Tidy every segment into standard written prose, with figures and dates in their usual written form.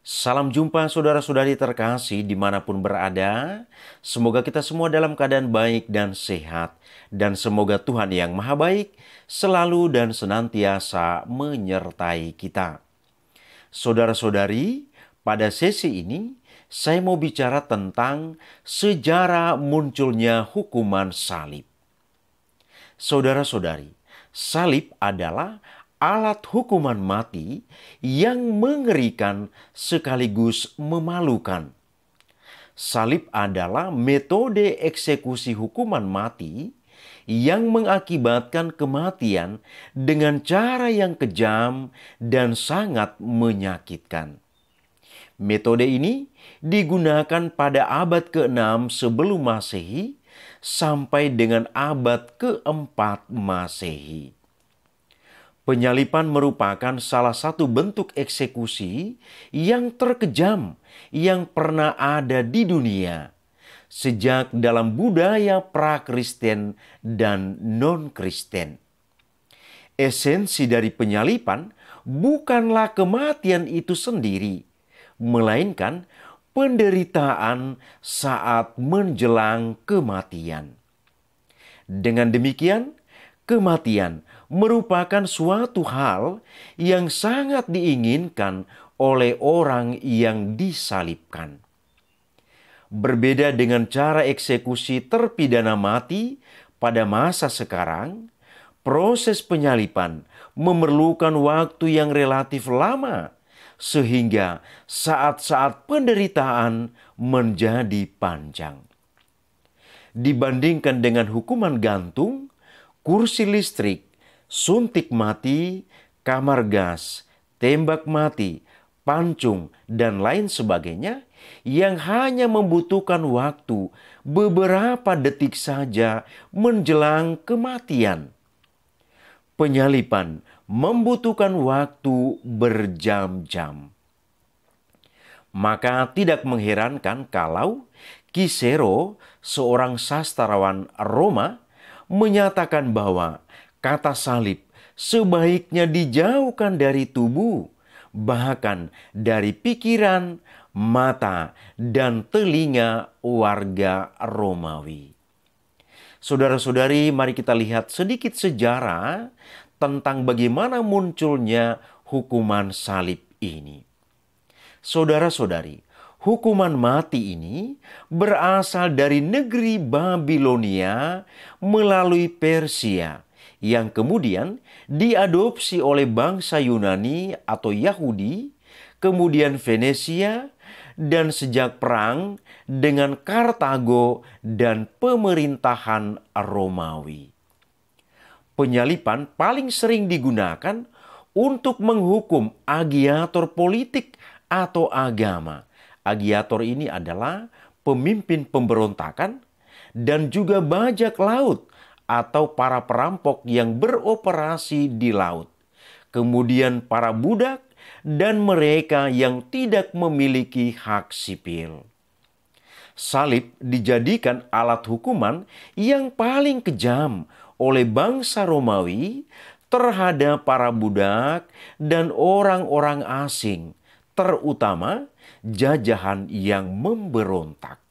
Salam jumpa saudara-saudari terkasih dimanapun berada. Semoga kita semua dalam keadaan baik dan sehat. Dan semoga Tuhan yang Maha Baik selalu dan senantiasa menyertai kita. Saudara-saudari, pada sesi ini saya mau bicara tentang sejarah munculnya hukuman salib. Saudara-saudari, salib adalah alat hukuman mati yang mengerikan sekaligus memalukan. Salib adalah metode eksekusi hukuman mati yang mengakibatkan kematian dengan cara yang kejam dan sangat menyakitkan. Metode ini digunakan pada abad ke-6 sebelum Masehi sampai dengan abad ke-4 Masehi. Penyalipan merupakan salah satu bentuk eksekusi yang terkejam yang pernah ada di dunia sejak dalam budaya pra-Kristen dan non-Kristen. Esensi dari penyalipan bukanlah kematian itu sendiri, melainkan penderitaan saat menjelang kematian. Dengan demikian, kematian merupakan suatu hal yang sangat diinginkan oleh orang yang disalibkan. Berbeda dengan cara eksekusi terpidana mati pada masa sekarang, proses penyalipan memerlukan waktu yang relatif lama, sehingga saat-saat penderitaan menjadi panjang. Dibandingkan dengan hukuman gantung, kursi listrik, suntik mati, kamar gas, tembak mati, pancung, dan lain sebagainya yang hanya membutuhkan waktu beberapa detik saja menjelang kematian. Penyalipan membutuhkan waktu berjam-jam. Maka tidak mengherankan kalau Cicero, seorang sastrawan Roma, menyatakan bahwa kata salib sebaiknya dijauhkan dari tubuh, bahkan dari pikiran, mata, dan telinga warga Romawi. Saudara-saudari, mari kita lihat sedikit sejarah tentang bagaimana munculnya hukuman salib ini. Saudara-saudari, hukuman mati ini berasal dari negeri Babilonia melalui Persia yang kemudian diadopsi oleh bangsa Yunani atau Yahudi, kemudian Venesia, dan sejak perang dengan Kartago dan pemerintahan Romawi. Penyalipan paling sering digunakan untuk menghukum agiator politik atau agama. Agiator ini adalah pemimpin pemberontakan dan juga bajak laut atau para perampok yang beroperasi di laut. Kemudian para budak dan mereka yang tidak memiliki hak sipil. Salib dijadikan alat hukuman yang paling kejam oleh bangsa Romawi terhadap para budak dan orang-orang asing, terutama jajahan yang memberontak.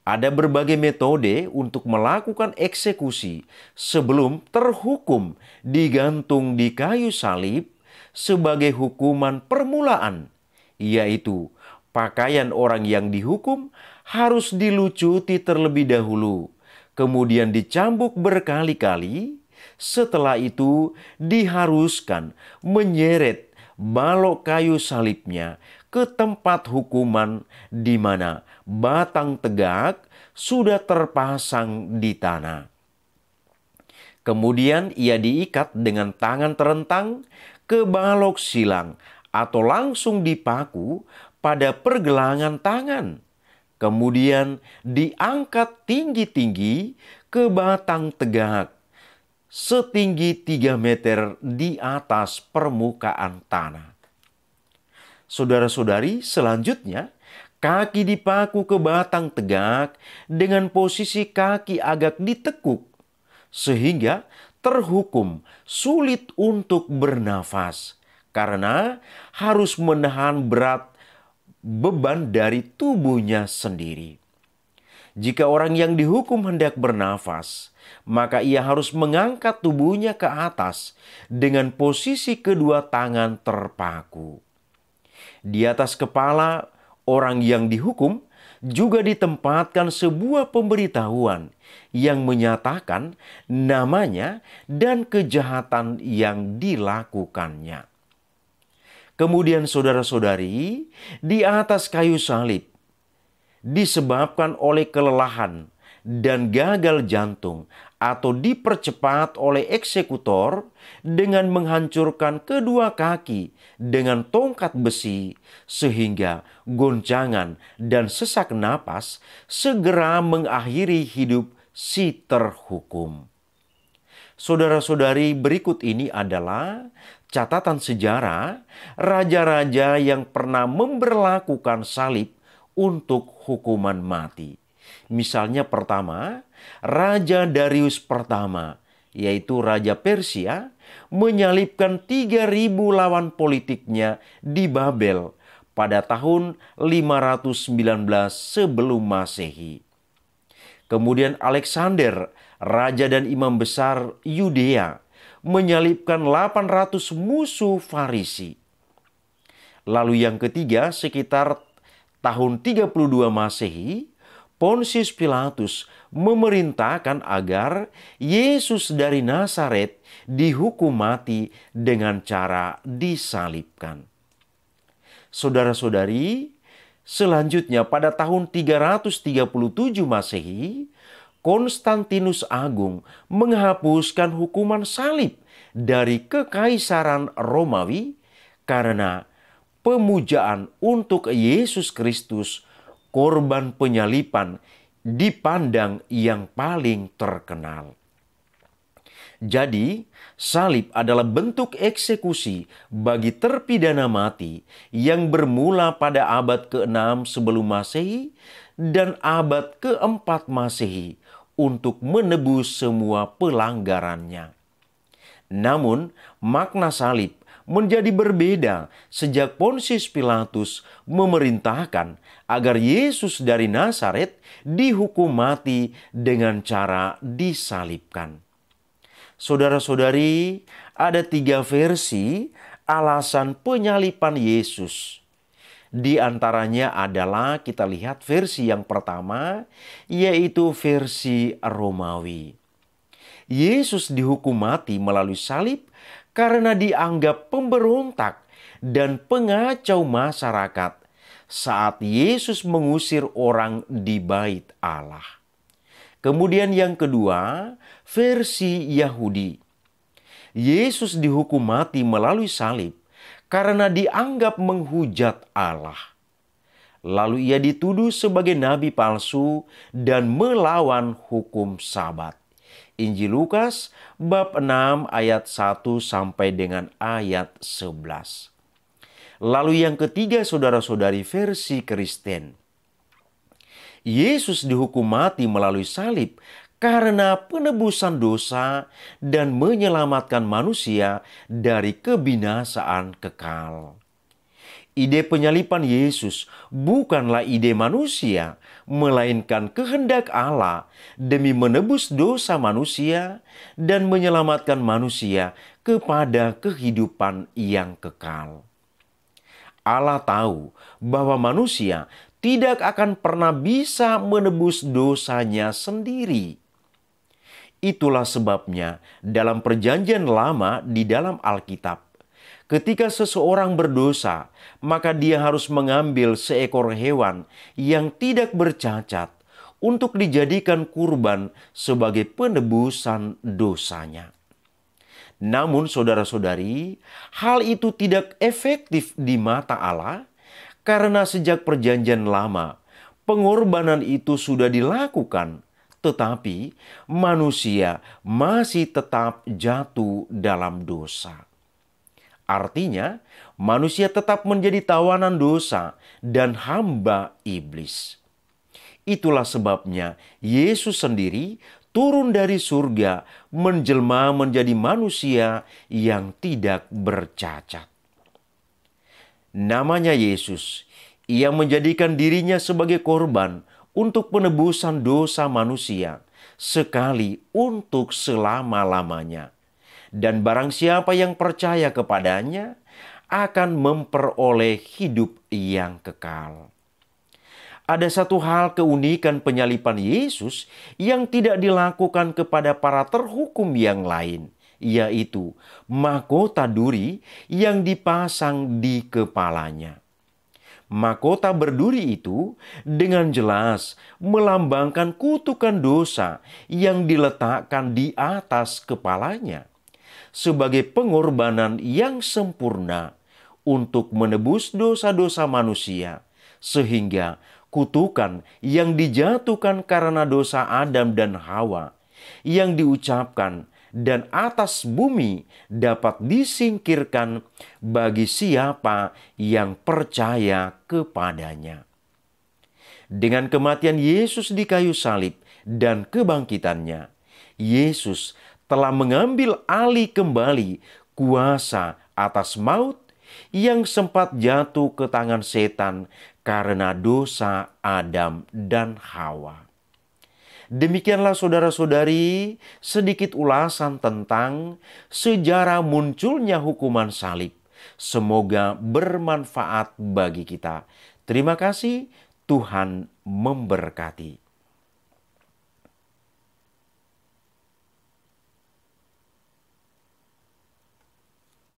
Ada berbagai metode untuk melakukan eksekusi sebelum terhukum digantung di kayu salib sebagai hukuman permulaan, yaitu pakaian orang yang dihukum harus dilucuti terlebih dahulu, kemudian dicambuk berkali-kali. Setelah itu diharuskan menyeret balok kayu salibnya ke tempat hukuman di mana batang tegak sudah terpasang di tanah. Kemudian ia diikat dengan tangan terentang ke balok silang atau langsung dipaku pada pergelangan tangan. Kemudian diangkat tinggi-tinggi ke batang tegak setinggi 3 meter di atas permukaan tanah. Saudara-saudari, selanjutnya kaki dipaku ke batang tegak dengan posisi kaki agak ditekuk, sehingga terhukum sulit untuk bernafas karena harus menahan berat beban dari tubuhnya sendiri. Jika orang yang dihukum hendak bernafas, maka ia harus mengangkat tubuhnya ke atas dengan posisi kedua tangan terpaku. Di atas kepala orang yang dihukum juga ditempatkan sebuah pemberitahuan yang menyatakan namanya dan kejahatan yang dilakukannya. Kemudian saudara-saudari, di atas kayu salib, disebabkan oleh kelelahan dan gagal jantung atau dipercepat oleh eksekutor dengan menghancurkan kedua kaki dengan tongkat besi sehingga goncangan dan sesak napas segera mengakhiri hidup si terhukum. Saudara-saudari, berikut ini adalah catatan sejarah raja-raja yang pernah memberlakukan salib untuk hukuman mati. Misalnya pertama, Raja Darius pertama, yaitu Raja Persia, menyalibkan 3.000 lawan politiknya di Babel pada tahun 519 sebelum Masehi. Kemudian Alexander, raja dan imam besar Yudea, menyalibkan 800 musuh Farisi. Lalu yang ketiga, sekitar tahun 32 Masehi, Pontius Pilatus memerintahkan agar Yesus dari Nazaret dihukum mati dengan cara disalibkan. Saudara-saudari, selanjutnya pada tahun 337 Masehi, Konstantinus Agung menghapuskan hukuman salib dari Kekaisaran Romawi karena pemujaan untuk Yesus Kristus, korban penyaliban, dipandang yang paling terkenal. Jadi, salib adalah bentuk eksekusi bagi terpidana mati yang bermula pada abad ke-6 sebelum Masehi dan abad ke-4 Masehi untuk menebus semua pelanggarannya. Namun, makna salib menjadi berbeda sejak Pontius Pilatus memerintahkan agar Yesus dari Nazaret dihukum mati dengan cara disalibkan. Saudara-saudari, ada 3 versi alasan penyaliban Yesus. Di antaranya adalah kita lihat versi yang pertama, yaitu versi Romawi. Yesus dihukum mati melalui salib karena dianggap pemberontak dan pengacau masyarakat saat Yesus mengusir orang di bait Allah. Kemudian yang kedua, versi Yahudi. Yesus dihukum mati melalui salib karena dianggap menghujat Allah. Lalu ia dituduh sebagai nabi palsu dan melawan hukum Sabat. Injil Lukas bab 6 ayat 1 sampai dengan ayat 11. Lalu yang ketiga, saudara-saudari, versi Kristen. Yesus dihukum mati melalui salib karena penebusan dosa dan menyelamatkan manusia dari kebinasaan kekal. Ide penyaliban Yesus bukanlah ide manusia, melainkan kehendak Allah demi menebus dosa manusia dan menyelamatkan manusia kepada kehidupan yang kekal. Allah tahu bahwa manusia tidak akan pernah bisa menebus dosanya sendiri. Itulah sebabnya dalam Perjanjian Lama di dalam Alkitab, ketika seseorang berdosa, maka dia harus mengambil seekor hewan yang tidak bercacat untuk dijadikan kurban sebagai penebusan dosanya. Namun saudara-saudari, hal itu tidak efektif di mata Allah karena sejak Perjanjian Lama, pengorbanan itu sudah dilakukan, tetapi manusia masih tetap jatuh dalam dosa. Artinya, manusia tetap menjadi tawanan dosa dan hamba iblis. Itulah sebabnya Yesus sendiri turun dari surga menjelma menjadi manusia yang tidak bercacat. Namanya Yesus. Ia menjadikan dirinya sebagai korban untuk penebusan dosa manusia, sekali untuk selama-lamanya. Dan barang siapa yang percaya kepadanya akan memperoleh hidup yang kekal. Ada satu hal keunikan penyaliban Yesus yang tidak dilakukan kepada para terhukum yang lain, yaitu mahkota duri yang dipasang di kepalanya. Mahkota berduri itu dengan jelas melambangkan kutukan dosa yang diletakkan di atas kepalanya sebagai pengorbanan yang sempurna untuk menebus dosa-dosa manusia, sehingga kutukan yang dijatuhkan karena dosa Adam dan Hawa yang diucapkan dan atas bumi dapat disingkirkan bagi siapa yang percaya kepadanya. Dengan kematian Yesus di kayu salib dan kebangkitannya, Yesus telah mengambil alih kembali kuasa atas maut yang sempat jatuh ke tangan setan karena dosa Adam dan Hawa. Demikianlah saudara-saudari sedikit ulasan tentang sejarah munculnya hukuman salib. Semoga bermanfaat bagi kita. Terima kasih, Tuhan memberkati.